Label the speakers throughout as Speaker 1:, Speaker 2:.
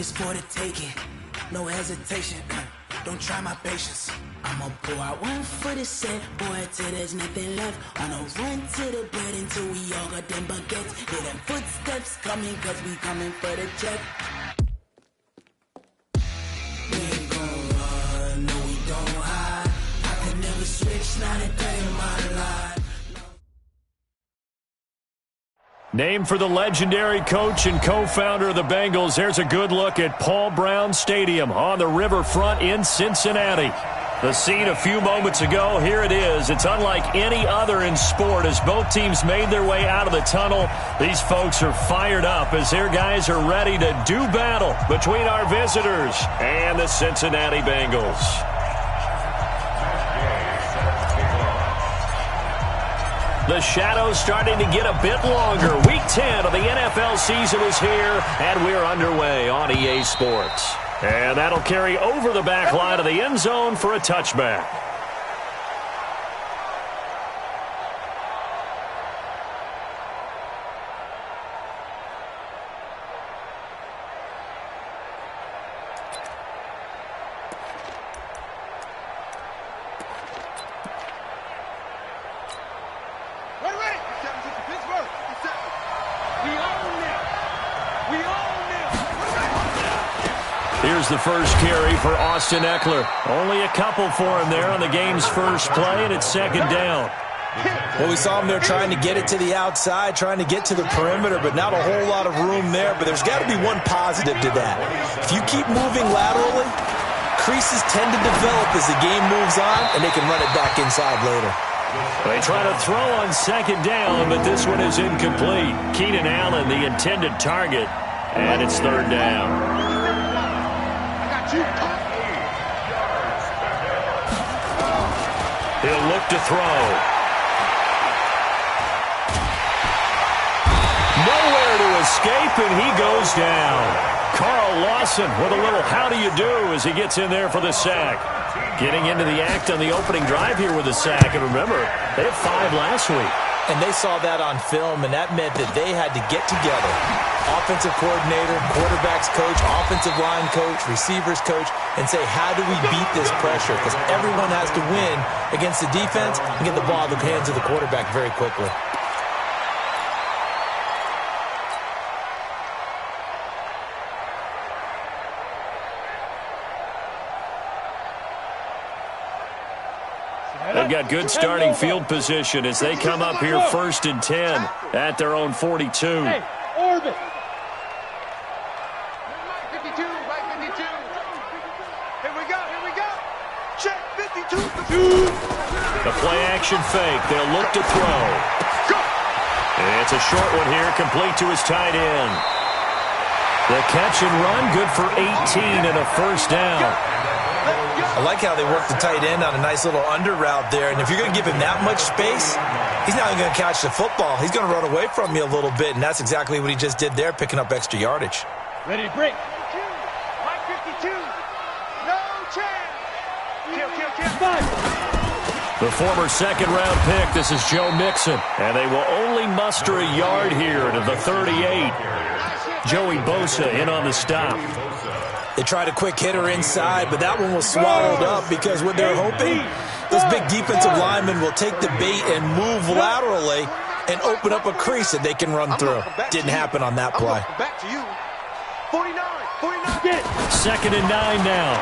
Speaker 1: It's for the taking, no hesitation. Don't try my patience. I'ma pour out one for the set, boy, till there's nothing left. On a run to the bread until we all got them baguettes. Hear them footsteps coming, cause we coming for the check. We ain't gon' run, no we don't hide. I could never switch, not a day in my life.
Speaker 2: Named for the legendary coach and co-founder of the Bengals, here's a good look at Paul Brown Stadium on the riverfront in Cincinnati. The scene a few moments ago, here it is. It's unlike any other in sport as both teams made their way out of the tunnel. These folks are fired up as their guys are ready to do battle between our visitors and the Cincinnati Bengals. The shadow's starting to get a bit longer. Week 10 of the NFL season is here, and we're underway on EA Sports. And that'll carry over the back line of the end zone for a touchback. Here's the first carry for Austin Eckler. Only a couple for him there on the game's first play, and it's second down.
Speaker 3: Well, we saw him there trying to get it to the outside, trying to get to the perimeter, but not a whole lot of room there. But there's got to be one positive to that. If you keep moving laterally, creases tend to develop as the game moves on, and they can run it back inside later.
Speaker 2: They try to throw on second down, but this one is incomplete. Keenan Allen, the intended target, and it's third down. He'll look to throw. Nowhere to escape, and he goes down. Carl Lawson with a little how do you do as he gets in there for the sack. Getting into the act on the opening drive here with the sack. And remember, they had 5 last week.
Speaker 3: And they saw that on film, and that meant that they had to get together. Offensive coordinator, quarterbacks coach, offensive line coach, receivers coach, and say, how do we beat this pressure? Because everyone has to win against the defense and get the ball in the hands of the quarterback very quickly.
Speaker 2: They've got good starting field position as they come up here 1st and 10 at their own 42.
Speaker 4: Hey, orbit.
Speaker 5: Right 52, right 52. Here we go. Check 52.
Speaker 2: The play action fake. They'll look to throw. It's a short one here, complete to his tight end. The catch and run, good for 18 and a first down.
Speaker 3: I like how they work the tight end on a nice little under route there. And if you're going to give him that much space, he's not even going to catch the football. He's going to run away from you a little bit, and that's exactly what he just did there, picking up extra yardage.
Speaker 4: Ready to break.
Speaker 5: Right 52. No chance. Kill.
Speaker 2: The former second-round pick, this is Joe Mixon, and they will only muster a yard here to the 38. Joey Bosa in on the stop.
Speaker 3: They tried a quick hitter inside, but that one was swallowed up because what they're hoping, those big defensive linemen will take the bait and move laterally and open up a crease that they can run through. Didn't happen on that play.
Speaker 5: Back to you. 49.
Speaker 2: Second and 9 now.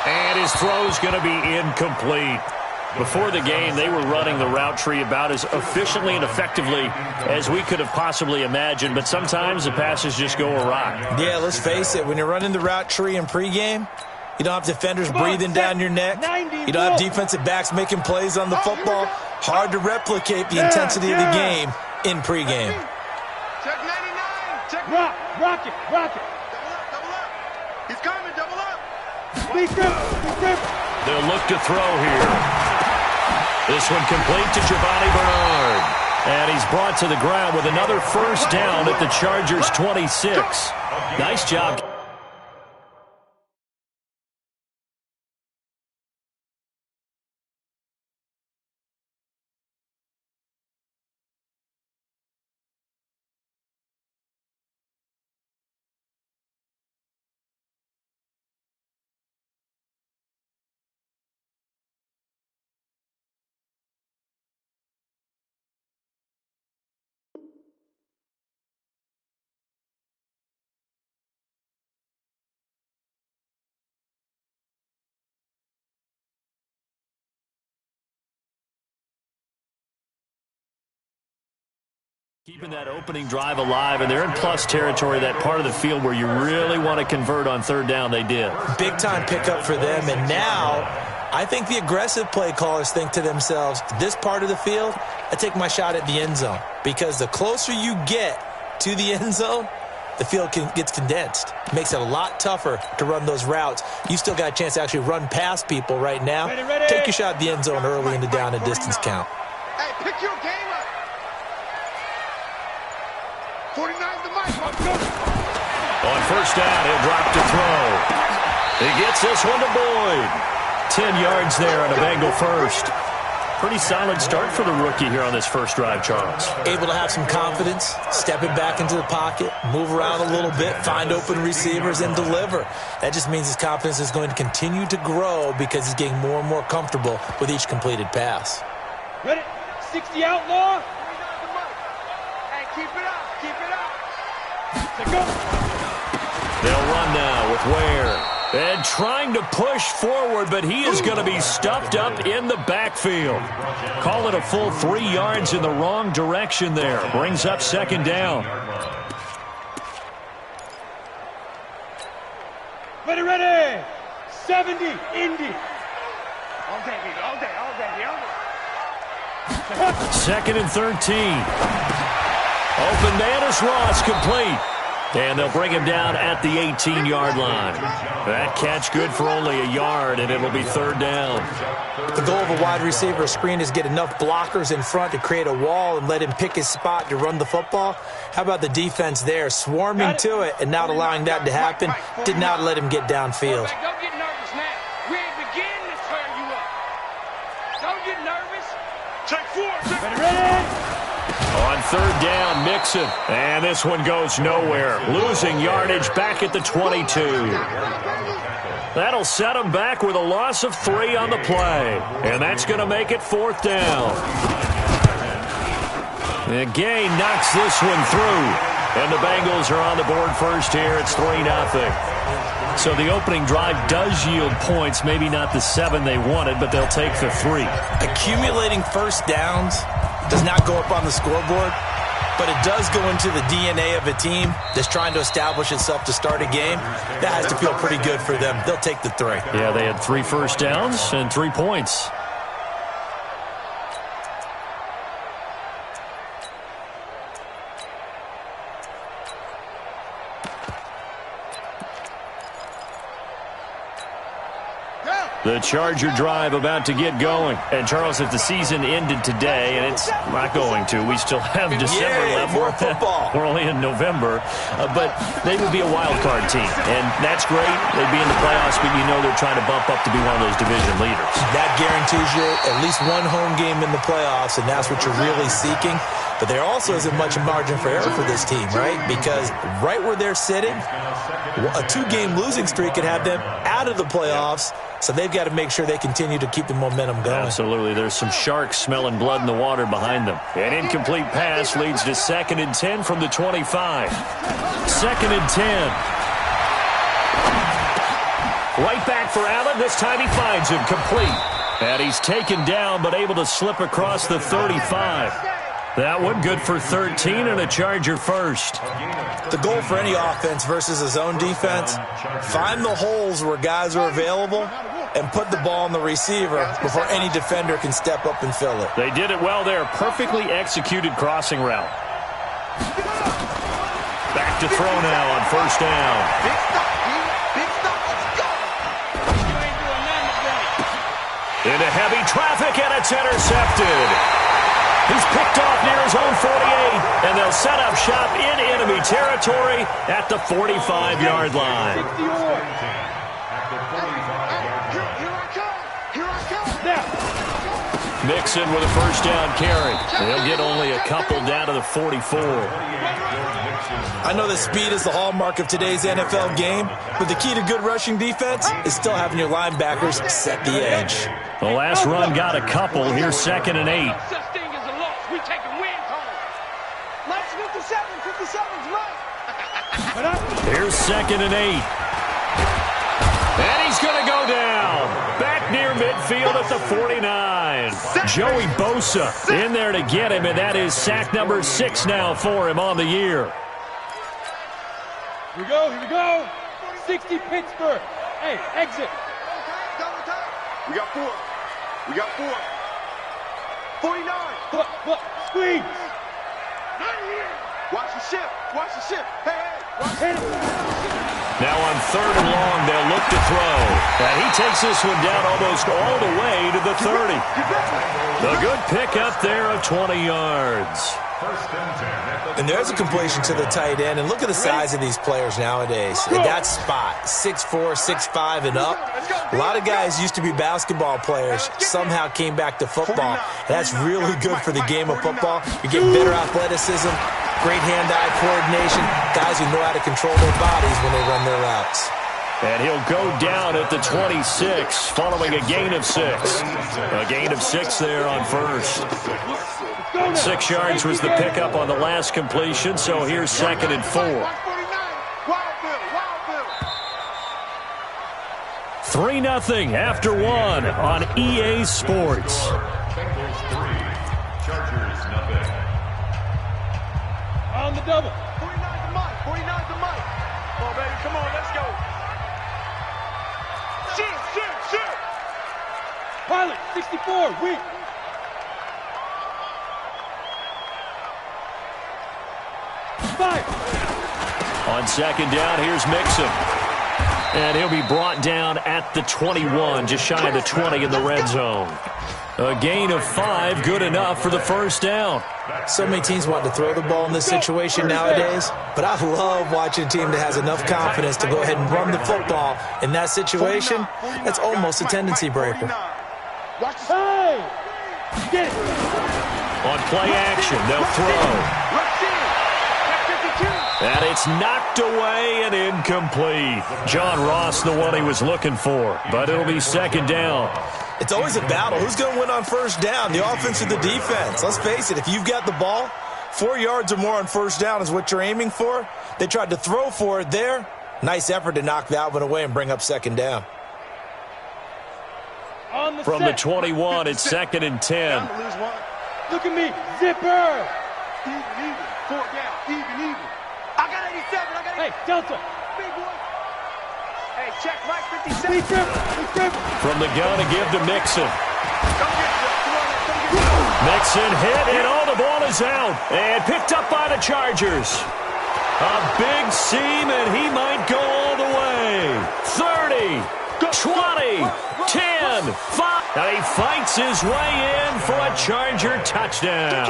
Speaker 2: And his throw's going to be incomplete. Before the game, they were running the route tree about as efficiently and effectively as we could have possibly imagined, but sometimes the passes just go awry.
Speaker 3: Yeah, let's face it, when you're running the route tree in pregame, you don't have defenders breathing down your neck. You don't have defensive backs making plays on the football. Hard to replicate the intensity of the game in pregame.
Speaker 5: Check 99. Check
Speaker 4: Rock it.
Speaker 5: Double up. He's coming, double up.
Speaker 4: Be careful.
Speaker 2: They'll look to throw here. This one complete to Giovanni Bernard. And he's brought to the ground with another first down at the Chargers' 26. Nice job. Keeping that opening drive alive, and they're in plus territory, that part of the field where you really want to convert on third down. They did.
Speaker 3: Big-time pickup for them, and now I think the aggressive play callers think to themselves, this part of the field, I take my shot at the end zone, because the closer you get to the end zone, the field gets condensed. It makes it a lot tougher to run those routes. You still got a chance to actually run past people right now.
Speaker 4: Ready.
Speaker 3: Take your shot at the end zone early in the down and distance count.
Speaker 5: Hey, pick your game up. 49 the mic.
Speaker 2: On first down, he'll drop to throw. He gets this one to Boyd. 10 yards there on a Bengal first. Pretty solid start for the rookie here on this first drive, Charles.
Speaker 3: Able to have some confidence, stepping back into the pocket, move around a little bit, find open receivers, and deliver. That just means his confidence is going to continue to grow because he's getting more and more comfortable with each completed pass.
Speaker 4: Ready? 60 outlaw.
Speaker 5: Hey, keep it up. Keep it up.
Speaker 4: Let's go.
Speaker 2: They'll run now with Ware. And trying to push forward, but he is going to be stuffed up in the backfield. Call it a full 3 yards in the wrong direction there. Brings up second down.
Speaker 4: Ready. 70, Indy.
Speaker 5: All day.
Speaker 2: Second and 13. Open man is Ross, complete. And they'll bring him down at the 18-yard line. That catch good for only a yard, and it'll be third down.
Speaker 3: The goal of a wide receiver screen is get enough blockers in front to create a wall and let him pick his spot to run the football. How about the defense there, swarming to it and not allowing that to happen? Did not let him get downfield.
Speaker 5: Don't get nervous now. We ain't beginning to tear you up. Don't get nervous. Take 4.
Speaker 4: Ready.
Speaker 2: On third down, Mixon. And this one goes nowhere. Losing yardage back at the 22. That'll set them back with a loss of 3 on the play. And that's going to make it fourth down. And Gay knocks this one through. And the Bengals are on the board first here. It's 3-0. So the opening drive does yield points. Maybe not the 7 they wanted, but they'll take the 3.
Speaker 3: Accumulating first downs does not go up on the scoreboard, but it does go into the DNA of a team that's trying to establish itself to start a game. That has to feel pretty good for them. They'll take the 3.
Speaker 2: Yeah, they had 3 first downs and 3 points. The Charger drive about to get going. And, Charles, if the season ended today, and it's not going to, we still have December left.
Speaker 3: More football.
Speaker 2: We're only in November. But they would be a wild card team. And that's great. They'd be in the playoffs, but you know they're trying to bump up to be one of those division leaders. That
Speaker 3: guarantees you at least one home game in the playoffs, and that's what you're really seeking. But there also isn't much margin for error for this team, right? Because right where they're sitting, a 2-game losing streak could have them out of the playoffs. So they've got to make sure they continue to keep the momentum going.
Speaker 2: Absolutely. There's some sharks smelling blood in the water behind them. An incomplete pass leads to 2nd and 10 from the 25. 2nd and 10. Right back for Allen. This time he finds him complete. And he's taken down but able to slip across the 35. That one good for 13 and a Charger first.
Speaker 3: The goal for any offense versus a zone defense, find the holes where guys are available and put the ball on the receiver before any defender can step up and fill it.
Speaker 2: They did it well there. Perfectly executed crossing route. Back to throw now on first down.
Speaker 5: Big stop, let's go. You ain't doing nothing today.
Speaker 2: Into heavy traffic, and it's intercepted. He's picked off near his own 48, and they'll set up shop in enemy territory at the 45-yard line. Mixon with a first down carry. They'll get only a couple down to the 44.
Speaker 3: I know that speed is the hallmark of today's NFL game, but the key to good rushing defense is still having your linebackers set the edge.
Speaker 2: The last run got a couple. Here's 2nd and 8.
Speaker 5: We taking wins home. Let's 57's right.
Speaker 2: Here's 2nd and 8. And he's going to go down. Back near midfield. field at the 49. Joey Bosa in there to get him, and that is sack number 6 now for him on the year.
Speaker 4: Here we go, here we go. 60 Pittsburgh. Hey, exit.
Speaker 6: We got 4. We got 4. 49.
Speaker 4: Squeeze.
Speaker 6: Watch the ship. Watch the ship. Hey.
Speaker 2: Now on 3rd and long, they'll look to throw. And he takes this one down almost all the way to the 30. A good pickup there of 20 yards.
Speaker 3: And there's a completion to the tight end. And look at the size of these players nowadays. In that spot, 6'4", 6'5", and up. A lot of guys used to be basketball players, somehow came back to football. And that's really good for the game of football. You're getting better athleticism, great hand-eye coordination, guys who know how to control their bodies when they run their routes.
Speaker 2: And he'll go down at the 26, following a gain of 6. A gain of 6 there on first. 6 yards was the pickup on the last completion, so here's 2nd and 4. 3-0 after 1 on EA Sports.
Speaker 4: On the double.
Speaker 6: 49's the mic. 49's the mic. Come on, baby. Come on. Let's go. Shoot.
Speaker 4: Pilot, 64, weak. Fire.
Speaker 2: On 2nd down, here's Mixon. And he'll be brought down at the 21, just shy of the 20 in the red zone. A gain of 5, good enough for the first down.
Speaker 3: So many teams want to throw the ball in this situation nowadays, but I love watching a team that has enough confidence to go ahead and run the football. In that situation, that's almost a tendency breaker.
Speaker 4: Hey! Get it!
Speaker 2: On play action, they'll throw. And it's knocked away and incomplete. John Ross, the one he was looking for, but it'll be 2nd down.
Speaker 3: It's always a battle. Who's going to win on first down, the offense or the defense? Let's face it, if you've got the ball, 4 yards or more on first down is what you're aiming for. They tried to throw for it there. Nice effort to knock that one away and bring up 2nd down.
Speaker 2: From the 21, it's 2nd and 10.
Speaker 4: Look at me, zipper.
Speaker 6: Even. 4 down. Even. I got 87.
Speaker 4: Hey, Delta.
Speaker 6: Big boy. Hey, check Mike 57.
Speaker 4: Big trip.
Speaker 2: From the gun to give to Mixon. Mixon hit, and the ball is out. And picked up by the Chargers. A big seam, and he might go all the way. 30, 20, 10, 5. And he fights his way in for a Charger touchdown.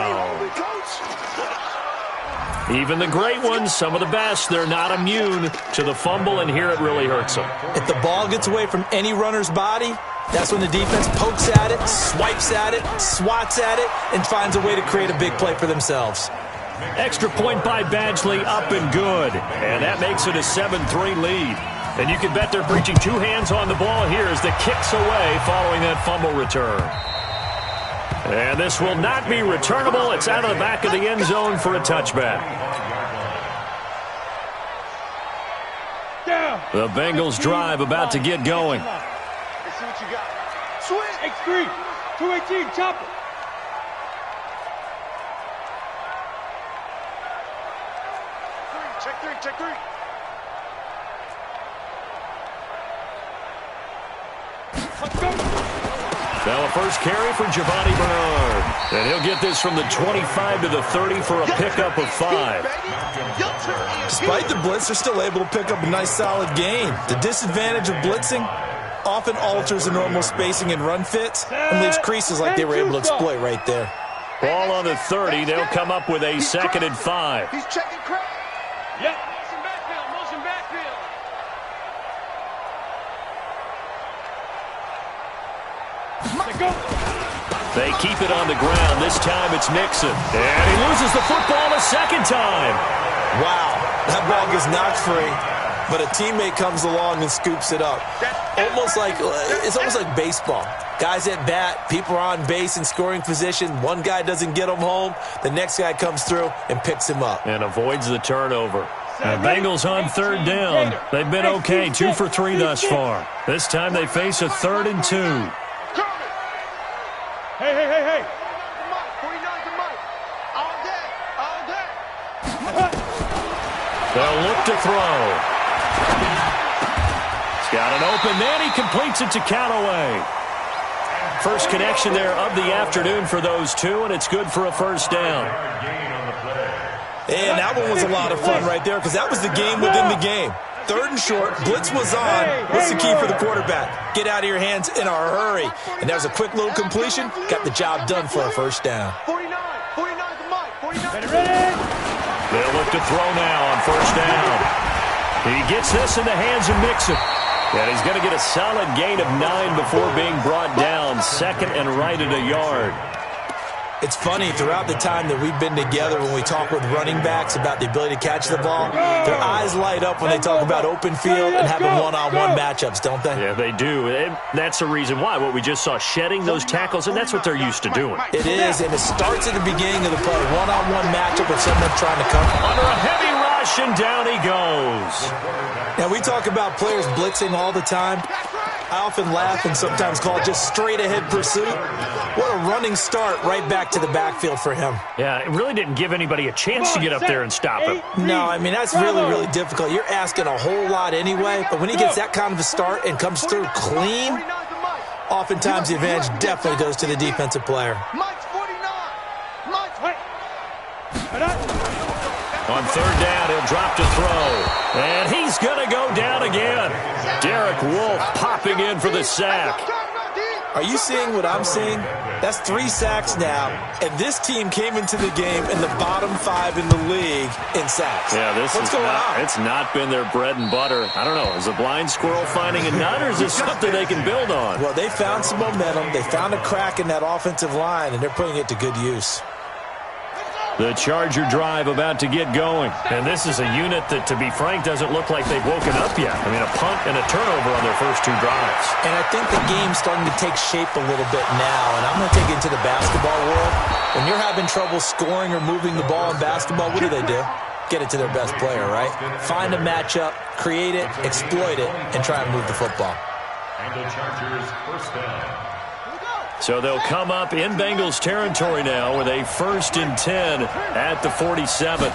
Speaker 2: Even the great ones, some of the best, they're not immune to the fumble, and here it really hurts them.
Speaker 3: If the ball gets away from any runner's body, that's when the defense pokes at it, swipes at it, swats at it, and finds a way to create a big play for themselves.
Speaker 2: Extra point by Badgley, up and good. And that makes it a 7-3 lead. And you can bet they're preaching 2 hands on the ball here as the kick's away following that fumble return. And this will not be returnable. It's out of the back of the end zone for a touchback. The Bengals drive about to get going.
Speaker 6: Let's see what you got. Swing.
Speaker 4: X3, 218, chopper.
Speaker 6: Check three.
Speaker 4: Let's go.
Speaker 2: Now a first carry for Giovanni Bernard. And he'll get this from the 25 to the 30 for a pickup of 5.
Speaker 3: Despite the blitz, they're still able to pick up a nice solid gain. The disadvantage of blitzing often alters the normal spacing and run fits and leaves creases like they were able to exploit right there.
Speaker 2: Ball on the 30. They'll come up with a 2nd and 5.
Speaker 6: He's checking crack.
Speaker 4: Yep.
Speaker 5: Motion backfield.
Speaker 4: Let's go.
Speaker 2: They keep it on the ground. This time it's Mixon. And he loses the football a 2nd time.
Speaker 3: Wow, that ball gets knocked free, but a teammate comes along and scoops it up. It's almost like baseball. Guys at bat, people are on base in scoring position. One guy doesn't get him home. The next guy comes through and picks him up.
Speaker 2: And avoids the turnover. The Bengals on 3rd down. They've been okay, 2 for 3 thus far. This time they face a 3rd and 2. They'll look to throw. He's got an open man. He completes it to Callaway. First connection there of the afternoon for those two, and it's good for a first down.
Speaker 3: And that one was a lot of fun right there because that was the game within the game. Third and short, blitz was on. What's the key for the quarterback? Get out of your hands in a hurry. And that was a quick little completion. Got the job done for a first down.
Speaker 6: 49 to Mike. 49.
Speaker 2: They'll look to throw now on first down. He gets this in the hands of Mixon. And he's going to get a solid gain of 9 before being brought down. Second and right at a yard.
Speaker 3: It's funny, throughout the time that we've been together, when we talk with running backs about the ability to catch the ball, their eyes light up when they talk about open field and having one-on-one matchups, don't they?
Speaker 2: Yeah, they do. And that's the reason why. What we just saw, shedding those tackles, and that's what they're used to doing.
Speaker 3: It is, and it starts at the beginning of the play. One-on-one matchup with someone trying to cover.
Speaker 2: Under a heavy rush, and down he goes.
Speaker 3: Now, we talk about players blitzing all the time. I often laugh and sometimes call it just straight-ahead pursuit. What a running start right back to the backfield for him.
Speaker 2: Yeah, it really didn't give anybody a chance to get up there and stop him.
Speaker 3: No, I mean, that's really, really difficult. You're asking a whole lot anyway, but when he gets that kind of a start and comes through clean, oftentimes the advantage definitely goes to the defensive player.
Speaker 6: Mike's 49.
Speaker 2: On third down, he'll drop to throw. And he's going to go down again. Derek Wolfe popping in for the sack.
Speaker 3: Are you seeing what I'm seeing? That's 3 sacks now, and this team came into the game in the bottom 5 in the league in sacks.
Speaker 2: Yeah,
Speaker 3: What's going on?
Speaker 2: It's not been their bread and butter. I don't know. Is a blind squirrel finding a nut, or is this something they can build on?
Speaker 3: Well, they found some momentum. They found a crack in that offensive line, and they're putting it to good use.
Speaker 2: The Charger drive about to get going. And this is a unit that, to be frank, doesn't look like they've woken up yet. I mean, a punt and a turnover on their first 2 drives.
Speaker 3: And I think the game's starting to take shape a little bit now. And I'm going to take it into the basketball world. When you're having trouble scoring or moving the ball in basketball, what do? Get it to their best player, right? Find a matchup, create it, exploit it, and try and move the football.
Speaker 7: And the Chargers first down.
Speaker 2: So they'll come up in Bengals territory now with a 1st and 10 at the 47.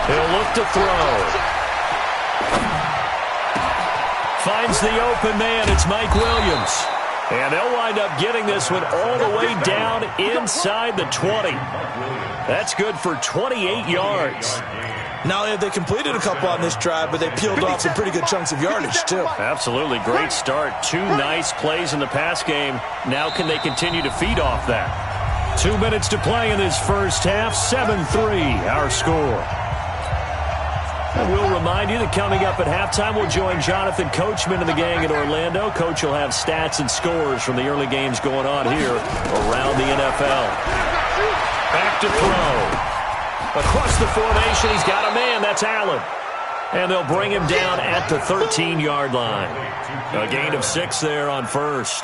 Speaker 2: He'll look to throw. Finds the open man. It's Mike Williams. And they'll wind up getting this one all the way down inside the 20. That's good for 28 yards.
Speaker 3: Not only have they completed a couple on this drive, but they peeled off some pretty good chunks of yardage, too.
Speaker 2: Absolutely. Great start. 2 nice plays in the pass game. Now can they continue to feed off that? 2 minutes to play in this first half. 7-3, our score. And we'll remind you that coming up at halftime, we'll join Jonathan Coachman and the gang in Orlando. Coach will have stats and scores from the early games going on here around the NFL. Back to throw. Across the formation, he's got a man. That's Allen. And they'll bring him down at the 13-yard line. A gain of 6 there on first.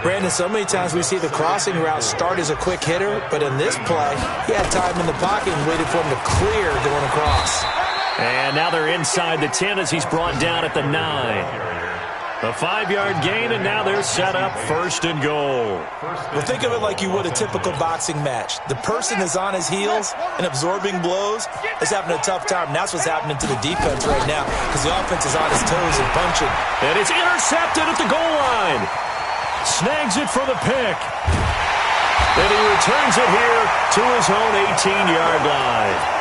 Speaker 3: Brandon, so many times we see the crossing route start as a quick hitter, but in this play, he had time in the pocket and waited for him to clear going across.
Speaker 2: And now they're inside the 10 as he's brought down at the 9. A 5-yard gain, and now they're set up 1st and goal.
Speaker 3: Well, think of it like you would a typical boxing match. The person is on his heels and absorbing blows is having a tough time. And that's what's happening to the defense right now because the offense is on his toes and punching.
Speaker 2: And it's intercepted at the goal line. Snags it for the pick. And he returns it here to his own 18-yard line.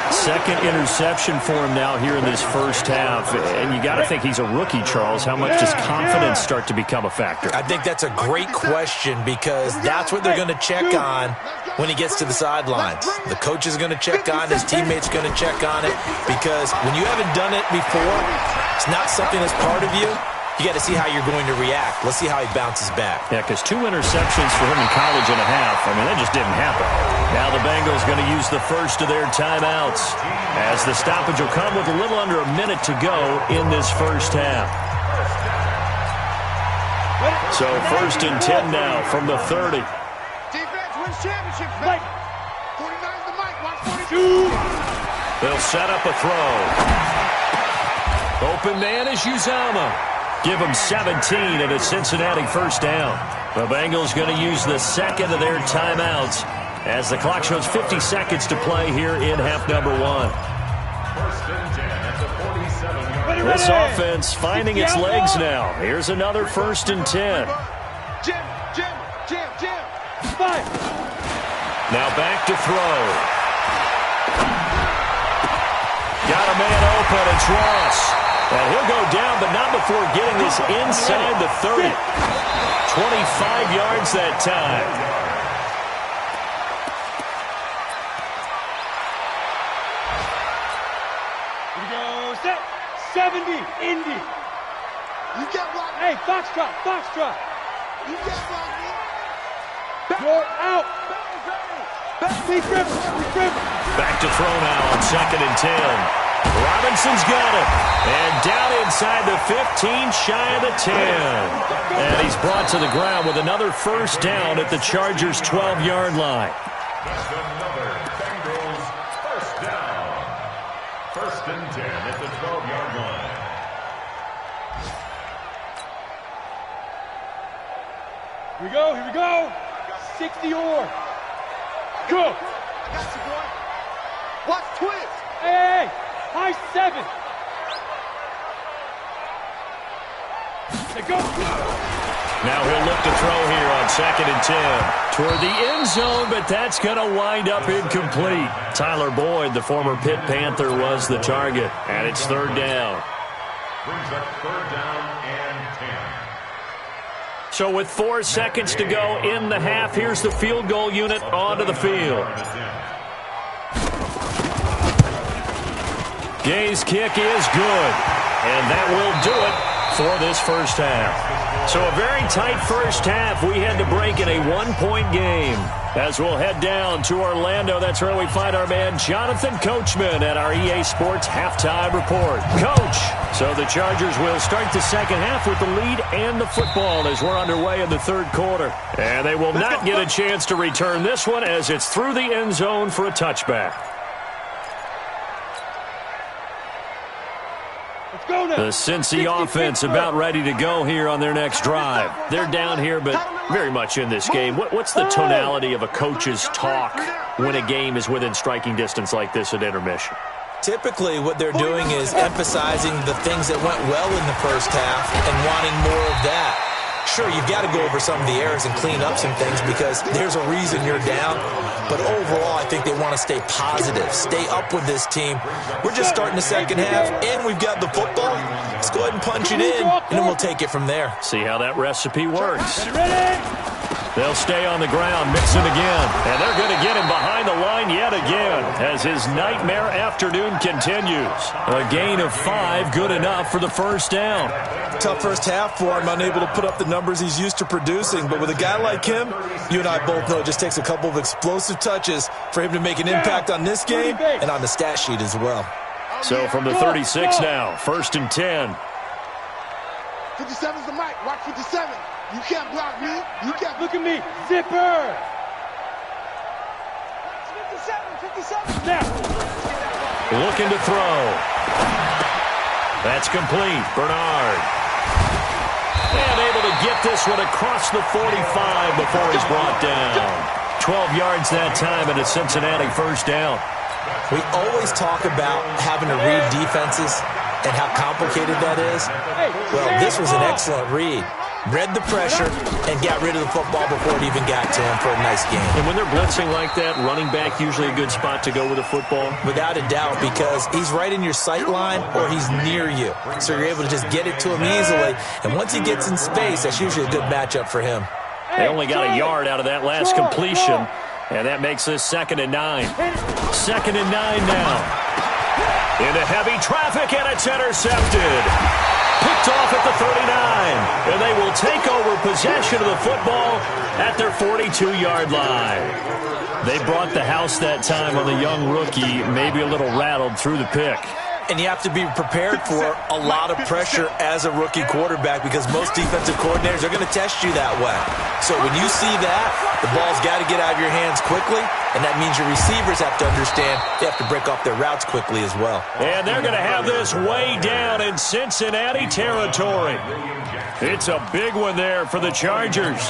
Speaker 2: Second interception for him now here in this first half. And you got to think he's a rookie, Charles. How much does confidence start to become a factor?
Speaker 3: I think that's a great question because that's what they're going to check on when he gets to the sidelines. The coach is going to check on, his teammates are going to check on it because when you haven't done it before, it's not something that's part of you. You got to see how you're going to react. Let's see how he bounces back.
Speaker 2: Yeah, because 2 interceptions for him in college and a half. I mean, that just didn't happen. Now the Bengals going to use the first of their timeouts as the stoppage will come with a little under a minute to go in this first half. So 1st and 10 now from the 30.
Speaker 6: Defense wins championships, Mike. 49's the Mike. Watch 42.
Speaker 2: They'll set up a throw. Open man is Uzama. Give them 17 and a Cincinnati first down. The Bengals going to use the second of their timeouts as the clock shows 50 seconds to play here in half number 1. pass offense finding its legs now. Here's another 1st and 10.
Speaker 6: Jim.
Speaker 4: Five.
Speaker 2: Now back to throw. Got a man open. It's Ross. And he'll go down, but not before getting this inside the 30. 25 yards that time.
Speaker 4: Here we go. Set. 70. Indy.
Speaker 6: You can't block me.
Speaker 4: Hey, Foxtrot.
Speaker 6: You can't block me.
Speaker 4: You're out. Please dribble.
Speaker 2: Back to throw now on 2nd and 10. Robinson's got it. And down inside the 15, shy of the 10. And he's brought to the ground with another 1st down at the Chargers' 12-yard line.
Speaker 7: That's another Bengals 1st down. 1st and 10 at the 12-yard line.
Speaker 4: Here we go. 60 or. Go.
Speaker 6: I got you, boy. Watch twist.
Speaker 4: Hey. High 7. They go.
Speaker 2: Now he'll look to throw here on 2nd and 10. Toward the end zone, but that's going to wind up incomplete. Tyler Boyd, the former Pitt Panther, was the target. And it's 3rd down.
Speaker 7: Brings up 3rd down and 10.
Speaker 2: So with 4 seconds to go in the half, here's the field goal unit onto the field. Gay's kick is good, and that will do it for this 1st half. So a very tight 1st half. We had to break in a 1-point game. As we'll head down to Orlando, that's where we find our man Jonathan Coachman at our EA Sports Halftime Report. Coach, so the Chargers will start the 2nd half with the lead and the football as we're underway in the 3rd quarter. And they will not get a chance to return this one as it's through the end zone for a touchback. The Cincy offense about ready to go here on their next drive. They're down here, but very much in this game. What's the tonality of a coach's talk when a game is within striking distance like this at intermission?
Speaker 3: Typically, what they're doing is emphasizing the things that went well in the 1st half and wanting more of that. Sure, you've got to go over some of the errors and clean up some things because there's a reason you're down. But overall, I think they want to stay positive, stay up with this team. We're just starting the 2nd half, and we've got the football. Let's go ahead and punch it in, and then we'll take it from there.
Speaker 2: See how that recipe works. They'll stay on the ground, mix it again, and they're going to get him behind the line yet again as his nightmare afternoon continues. A gain of 5, good enough for the 1st down.
Speaker 3: Tough 1st half for him, unable to put up the numbers he's used to producing. But with a guy like him, you and I both know it just takes a couple of explosive touches for him to make an impact on this game and on the stat sheet as well.
Speaker 2: So from the 36 now, 1st and 10.
Speaker 6: 57's the mic. Watch 57. You can't block me. You can't.
Speaker 4: Look at me. Zipper.
Speaker 6: 57.
Speaker 4: Now.
Speaker 2: Looking to throw. That's complete. Bernard. And able to get this one across the 45 before he's brought down. 12 yards that time and a Cincinnati 1st down.
Speaker 3: We always talk about having to read defenses and how complicated that is. Well, this was an excellent read. Read the pressure and got rid of the football before it even got to him for a nice game.
Speaker 2: And when they're blitzing like that, running back usually a good spot to go with the football?
Speaker 3: Without a doubt, because he's right in your sight line or he's near you. So you're able to just get it to him easily. And once he gets in space, that's usually a good matchup for him.
Speaker 2: They only got a yard out of that last completion. And that makes this 2nd and 9. 2nd and 9 now. Into heavy traffic, and it's intercepted. Picked off at the 39. And they will take over possession of the football at their 42-yard line. They brought the house that time on the young rookie, maybe a little rattled through the pick.
Speaker 3: And you have to be prepared for a lot of pressure as a rookie quarterback because most defensive coordinators are going to test you that way. So when you see that, the ball's got to get out of your hands quickly, and that means your receivers have to understand they have to break off their routes quickly as well.
Speaker 2: And they're going to have this way down in Cincinnati territory. It's a big one there for the Chargers.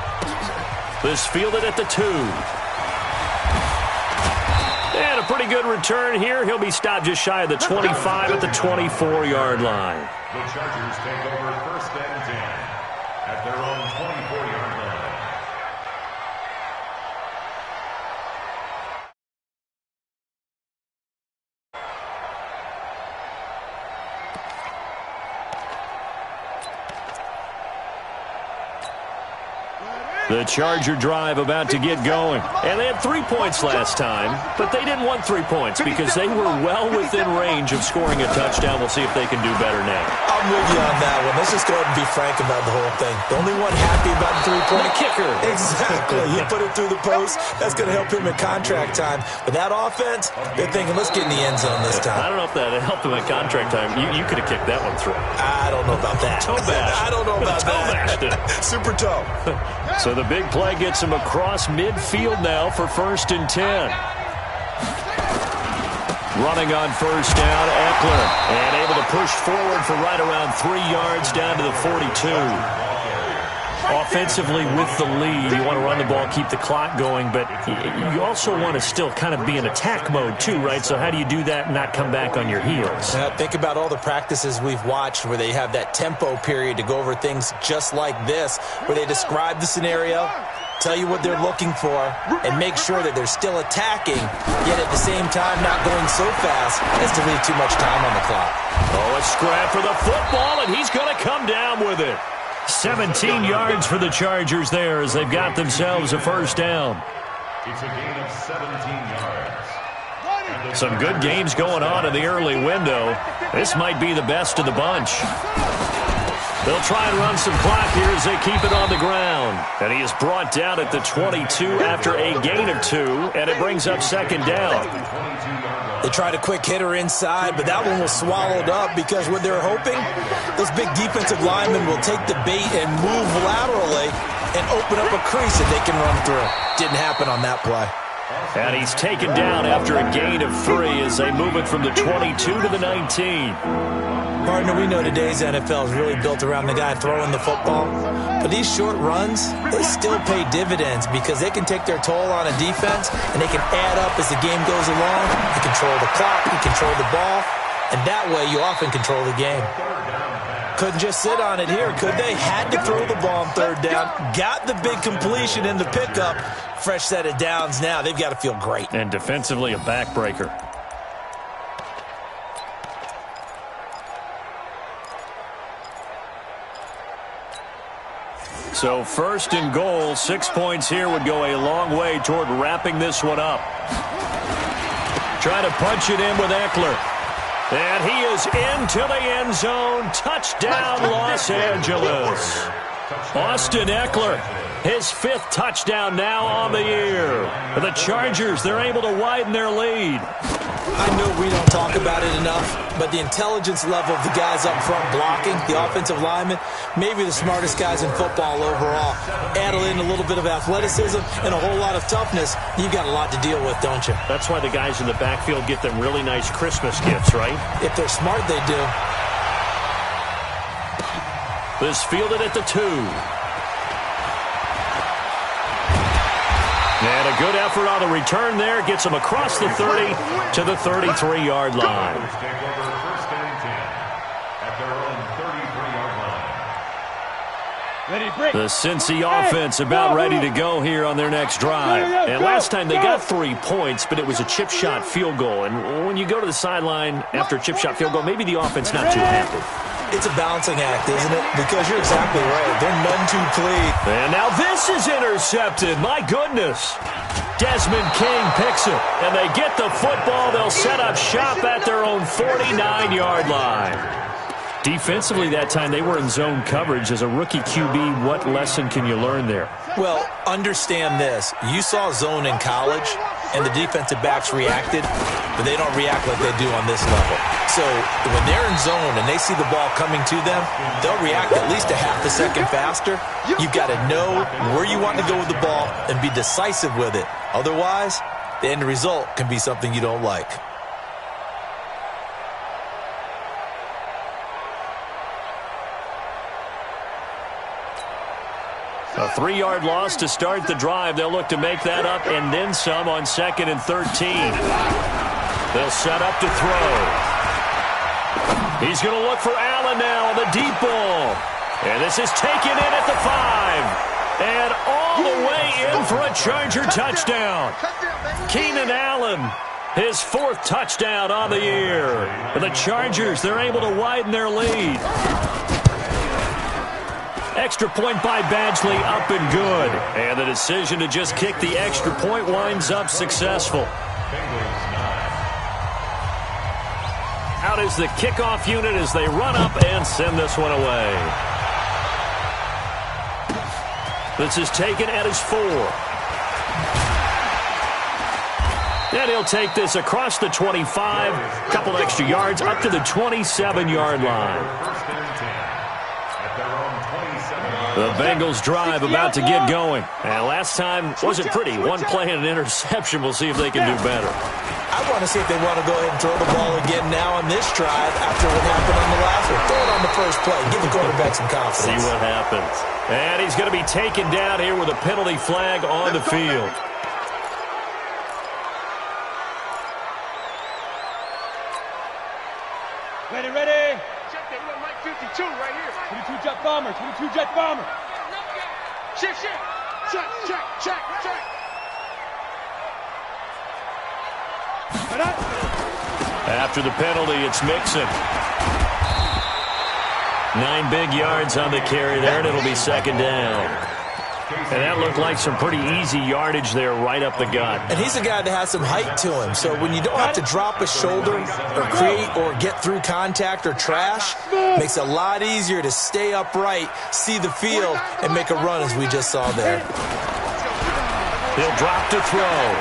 Speaker 2: This fielded at the 2. And a pretty good return here. He'll be stopped just shy of the 25 at the 24-yard line.
Speaker 7: The Chargers take over 1st and 10 at their own 24-yard line.
Speaker 2: The Charger drive about to get going. And they had 3 points last time, but they didn't want 3 points because they were well within range of scoring a touchdown. We'll see if they can do better now.
Speaker 3: I'm with you on that one. Let's just go ahead and be frank about the whole thing. The only one happy about the 3-point
Speaker 2: kicker.
Speaker 3: Exactly. He put it through the post. That's going to help him in contract time. But that offense, they're thinking, let's get in the end zone this time.
Speaker 2: I don't know if that helped him in contract time. You could have kicked that one through.
Speaker 3: I don't know about that.
Speaker 2: Toe bash.
Speaker 3: I don't know about that. Super toe.
Speaker 2: So the big play gets him across midfield now for 1st and 10. Running on 1st down, Eckler. And able to push forward for right around 3 yards down to the 42. Offensively with the lead, you want to run the ball, keep the clock going, but you also want to still kind of be in attack mode too, right? So how do you do that and not come back on your heels?
Speaker 3: Think about all the practices we've watched where they have that tempo period to go over things just like this, where they describe the scenario, tell you what they're looking for, and make sure that they're still attacking, yet at the same time not going so fast as to leave too much time on the clock.
Speaker 2: Oh, a scrap for the football, and he's going to come down with it. 17 yards for the Chargers there as they've got themselves a 1st down.
Speaker 7: It's a gain of 17 yards.
Speaker 2: Some good games going on in the early window. This might be the best of the bunch. They'll try and run some clock here as they keep it on the ground. And he is brought down at the 22 after a gain of 2, and it brings up 2nd down.
Speaker 3: They tried a quick hitter inside, but that one was swallowed up because what they're hoping, those big defensive linemen will take the bait and move laterally and open up a crease that they can run through. Didn't happen on that play.
Speaker 2: And he's taken down after a gain of 3 as they move it from the 22 to the 19.
Speaker 3: Partner, we know today's NFL is really built around the guy throwing the football. But these short runs, they still pay dividends because they can take their toll on a defense and they can add up as the game goes along. You control the clock, you control the ball, and that way you often control the game. Couldn't just sit on it here, could they? Had to throw the ball on 3rd down. Got the big completion in the pickup. Fresh set of downs now. They've got to feel great.
Speaker 2: And defensively, a backbreaker. So 1st and goal, 6 points here would go a long way toward wrapping this one up. Trying to punch it in with Eckler. And he is into the end zone. Touchdown, Los Angeles. Austin Eckler, his 5th touchdown now on the year. The Chargers, they're able to widen their lead.
Speaker 3: I know we don't talk about it enough, but the intelligence level of the guys up front blocking, the offensive linemen, maybe the smartest guys in football overall. Add in a little bit of athleticism and a whole lot of toughness, you've got a lot to deal with, don't you?
Speaker 2: That's why the guys in the backfield get them really nice Christmas gifts, right?
Speaker 3: If they're smart, they do.
Speaker 2: This fielded at the 2. And a good effort on the return there. Gets him across the 30 to the 33-yard line.
Speaker 7: Take over 1st and 10 at their own 33-yard line.
Speaker 2: The Cincy offense about ready to go here on their next drive. And last time they got 3 points, but it was a chip shot field goal. And when you go to the sideline after a chip shot field goal, maybe the offense not too happy.
Speaker 3: It's a balancing act, isn't it? Because you're exactly right. They're none too clean.
Speaker 2: And now this is intercepted. My goodness. Desmond King picks it. And they get the football. They'll set up shop at their own 49-yard line. Defensively that time, they were in zone coverage. As a rookie QB, what lesson can you learn there?
Speaker 3: Well, understand this. You saw zone in college, and the defensive backs reacted, but they don't react like they do on this level. So when they're in zone and they see the ball coming to them, they'll react at least a half a second faster. You've got to know where you want to go with the ball and be decisive with it. Otherwise, the end result can be something you don't like.
Speaker 2: A 3-yard loss to start the drive. They'll look to make that up and then some on 2nd and 13. They'll set up to throw. He's going to look for Allen now on the deep ball. And this is taken in at the 5. And all the way in for a Charger touchdown. Keenan Allen, his 4th touchdown on the year. And the Chargers, they're able to widen their lead. Extra point by Badgley, up and good. And the decision to just kick the extra point winds up successful. Out is the kickoff unit as they run up and send this one away. This is taken at his 4. And he'll take this across the 25, a couple extra yards up to the 27-yard line. The Bengals drive about to get going. And last time wasn't pretty. One play and an interception. We'll see if they can do better.
Speaker 3: I want to see if they want to go ahead and throw the ball again now on this drive after what happened on the last one. Throw it on the first play. Give the quarterback some confidence.
Speaker 2: See what happens. And he's going to be taken down here with a penalty flag on the field.
Speaker 4: Ready.
Speaker 5: Check that. Look, Mike 52 right here.
Speaker 4: 22 jet bomber. 22 jet bomber.
Speaker 5: Check.
Speaker 2: After the penalty, it's Mixon. 9 big yards on the carry there, and it'll be 2nd down. And that looked like some pretty easy yardage there right up the gut.
Speaker 3: And he's a guy that has some height to him. So when you don't have to drop a shoulder or create or get through contact or trash, makes it a lot easier to stay upright, see the field, and make a run as we just saw there.
Speaker 2: He'll drop to throw.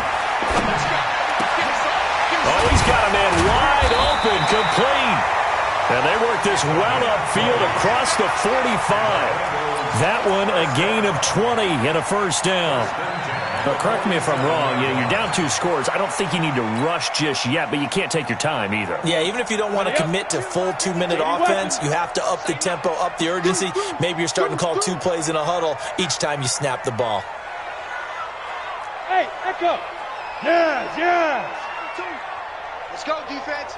Speaker 2: Oh, he's got a man wide open, complete. And they work this well upfield across the 45. That one a gain of 20 and a first down. Now, correct me if I'm wrong. You're down 2 scores. I don't think you need to rush just yet, but you can't take your time either.
Speaker 3: Yeah, even if you don't want to commit to full 2-minute offense, you have to up the tempo, up the urgency. Maybe you're starting to call 2 plays in a huddle each time you snap the ball.
Speaker 4: Hey, Echo. Yes.
Speaker 6: Let's go, defense.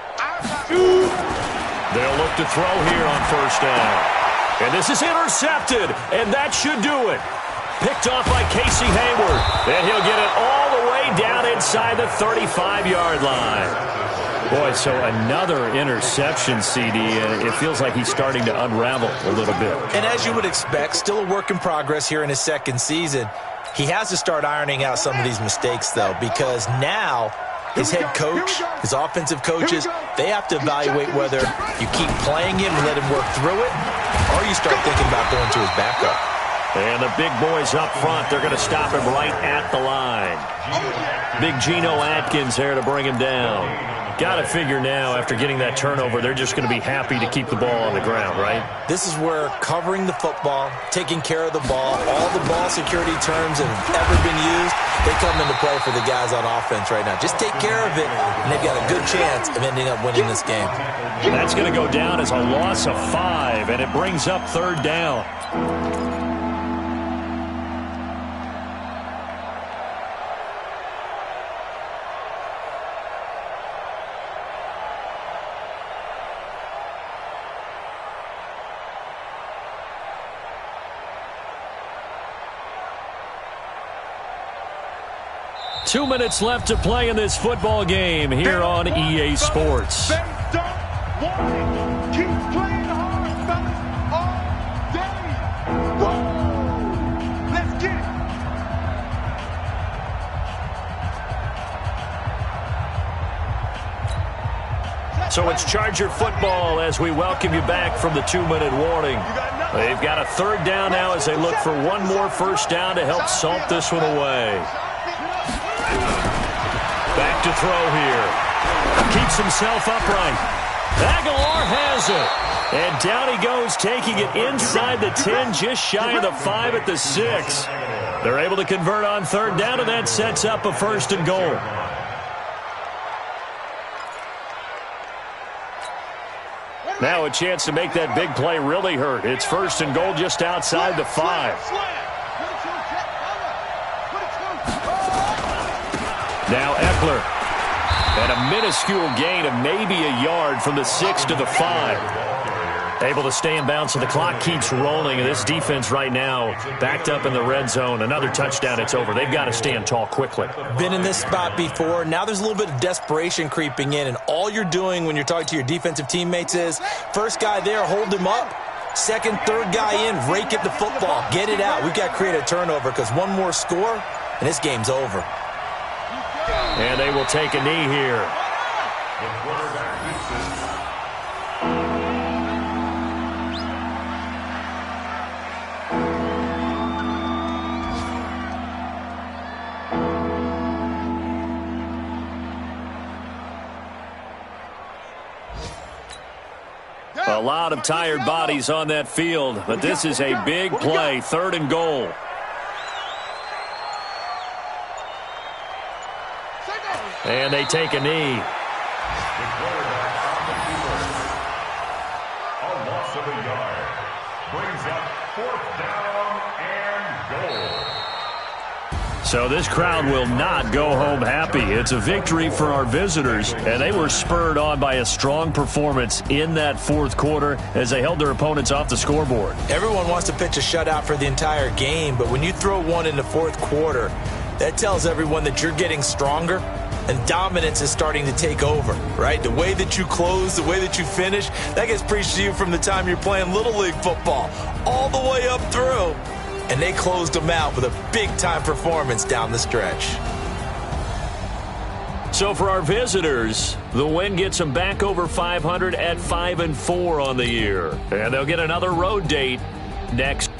Speaker 2: They'll look to throw here on first down. And this is intercepted, and that should do it. Picked off by Casey Hayward. And he'll get it all the way down inside the 35-yard line. Boy, so another interception, CD, and it feels like he's starting to unravel a little bit.
Speaker 3: And as you would expect, still a work in progress here in his 2nd season. He has to start ironing out some of these mistakes, though, because now his head coach, his offensive coaches, they have to evaluate whether you keep playing him and let him work through it, or you start thinking about going to his backup.
Speaker 2: And the big boys up front, they're going to stop him right at the line. Big Geno Atkins there to bring him down. Got to figure now, after getting that turnover, they're just going to be happy to keep the ball on the ground, right?
Speaker 3: This is where covering the football, taking care of the ball, all the ball security terms that have ever been used, they come into play for the guys on offense right now. Just take care of it, and they've got a good chance of ending up winning this game.
Speaker 2: That's going to go down as a loss of 5, and it brings up 3rd down. 2 minutes left to play in this football game here on EA Sports.
Speaker 6: They don't want it. Keep playing hard, fellas, all day. Whoa! Let's get it.
Speaker 2: So it's Charger football as we welcome you back from the 2-minute warning. They've got a 3rd down now as they look for one more first down to help salt this one away. Back to throw here. Keeps himself upright. Aguilar has it. And down he goes, taking it inside the 10, just shy of the 5 at the 6. They're able to convert on 3rd down, and that sets up a 1st and goal. Now a chance to make that big play really hurt. It's 1st and goal just outside the 5. Now Eckler. And a minuscule gain of maybe a yard from the 6 to the 5. Able to stay in bounds, so the clock keeps rolling. And this defense right now backed up in the red zone. Another touchdown, it's over. They've got to stand tall quickly.
Speaker 3: Been in this spot before. Now there's a little bit of desperation creeping in. And all you're doing when you're talking to your defensive teammates is, first guy there, hold him up. Second, third guy in, rake at the football. Get it out. We've got to create a turnover because one more score, and this game's over.
Speaker 2: And they will take a knee here.
Speaker 7: The quarterback misses.
Speaker 2: A lot of tired bodies on that field, but this is a big play, 3rd and goal. And they take a knee.
Speaker 7: The quarterback on the field. A loss of a yard. Brings up 4th down and goal.
Speaker 2: So this crowd will not go home happy. It's a victory for our visitors, and they were spurred on by a strong performance in that 4th quarter as they held their opponents off the scoreboard.
Speaker 3: Everyone wants to pitch a shutout for the entire game, but when you throw one in the 4th quarter, that tells everyone that you're getting stronger and dominance is starting to take over, right? The way that you close, the way that you finish, that gets preached to you from the time you're playing Little League football all the way up through. And they closed them out with a big-time performance down the stretch.
Speaker 2: So for our visitors, the win gets them back over 500 at 5-4 on the year. And they'll get another road date next